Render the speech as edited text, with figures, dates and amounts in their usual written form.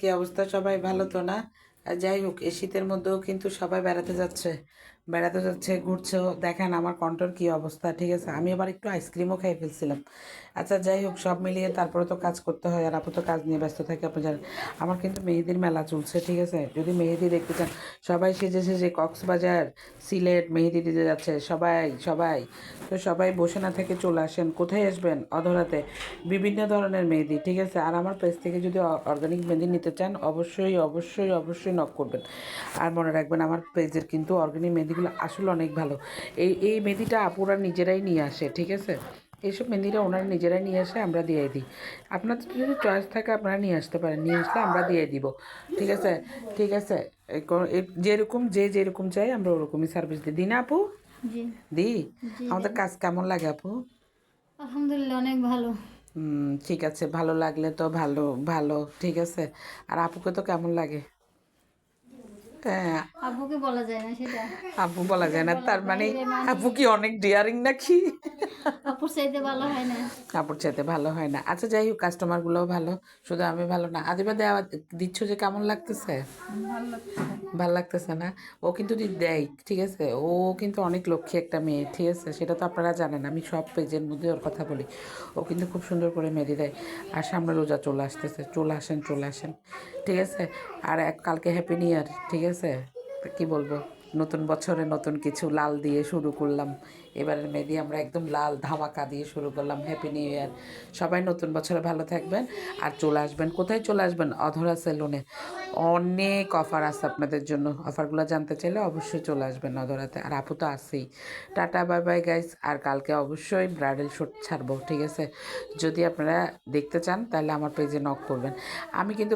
কি অবস্থা? সবাই ভালো তো না? আর যাই হোক, এই শীতের মধ্যেও কিন্তু সবাই বেড়াতে যাচ্ছে, ঘুরছেও। দেখেন আমার কন্ট্রোল কি অবস্থা, ঠিক আছে? আমি আবার একটু আইসক্রিমও খাই ফেলছিলাম। আচ্ছা যাই হোক, সব মিলিয়ে তারপরে তো কাজ করতে হয়, আর আপু তো কাজ নিয়ে ব্যস্ত থাকে, আপনি জানেন। আমার কিন্তু মেহেদির মেলা চলছে, ঠিক আছে? যদি মেহেদি দেখতে চান, সবাই সেজে সেজে কক্সবাজার, সিলেট মেহেদি দিতে যাচ্ছে, সবাই সবাই। তো সবাই বসে না থেকে চলে আসেন। কোথায় আসবেন? অধরাতে। বিভিন্ন ধরনের মেহেদি, ঠিক আছে? আর আমার পেজ থেকে যদি অর্গানিক মেহেদি নিতে চান, অবশ্যই অবশ্যই অবশ্যই নক করবেন। আর মনে রাখবেন, আমার পেজের কিন্তু অর্গানিক মেহেদিগুলো আসলে অনেক ভালো। এই মেহেদিটা আপুরা নিজেরাই নিয়ে আসে, ঠিক আছে? এইসব মেহেদিরা ওনারা নিজেরাই নিয়ে আসে, আমরা দিয়ে দিই। আপনাদের যদি চয়েস থাকে আপনারা নিয়ে আসতে পারেন, নিয়ে আসলে আমরা দিয়ে দিব, ঠিক আছে? ঠিক আছে। যেরকম যেরকম চাই আমরা ওরকমই সার্ভিস দিই, দিই না আপু? জি দিই। জি আমাদের দেন। কাজ কেমন লাগে আপু? আলহামদুলিল্লাহ অনেক ভালো। ঠিক আছে, ভালো লাগলে তো ভালো ভালো, ঠিক আছে। আর আপুকে তো কেমন লাগে? হ্যাঁ। আব্বুকে বলা যায় না সেটা। আপু বলা যায় এটার না বলার তার মানে? বাইরে মানি। আপু কি অনেক ডিয়ারিং নাকি? আপুর চাইতে ভালো হয় না। কাপড় চাইতে ভালো হয় না। আচ্ছা যাই হোক, কাস্টমারগুলোও ভালো, শুধু আমি ভালো না। আদিবা দেওয়া দিচ্ছ যে কেমন লাগতেছে? ভালো লাগছে। ভাল লাগতেছে না? ও কিন্তু দেয়, ঠিক আছে? ও কিন্তু অনেক লক্ষ্মী একটা মেয়ে, ঠিক আছে? সেটা তো আপনারা জানেন, আমি সব পেজের মধ্যে ওর কথা বলি। ও কিন্তু খুব সুন্দর করে মেহেদি দেয়। আর সামনে রোজা চলে আসতেছে, চলে আসেন চলে আসেন, ঠিক আছে? আর কালকে হ্যাপি নিউ ইয়ার, ঠিক আছে? তা কী বলবো, নতুন বছরে নতুন কিছু লাল দিয়ে শুরু করলাম। এবারের মেহেদি আমরা একদম লাল ধামাকা দিয়ে শুরু করলাম। Happy new year. সবাই নতুন বছরে ভালো থাকবেন। আর চলে আসবেন, কোথায় চলে আসবেন? অধরা সেলুনে। অনেক অফার আছে আপনাদের জন্য। অফারগুলো জানতে চাইলে অবশ্যই চলে আসবেন অধরাতে। আর আপু তো আছেই। Tata bye bye guys. আর কালকে অবশ্যই ব্রাইডাল শ্যুট ছাড়বো, ঠিক আছে? যদি আপনারা দেখতে চান তাহলে আমার পেজে নক করবেন। আমি কিন্তু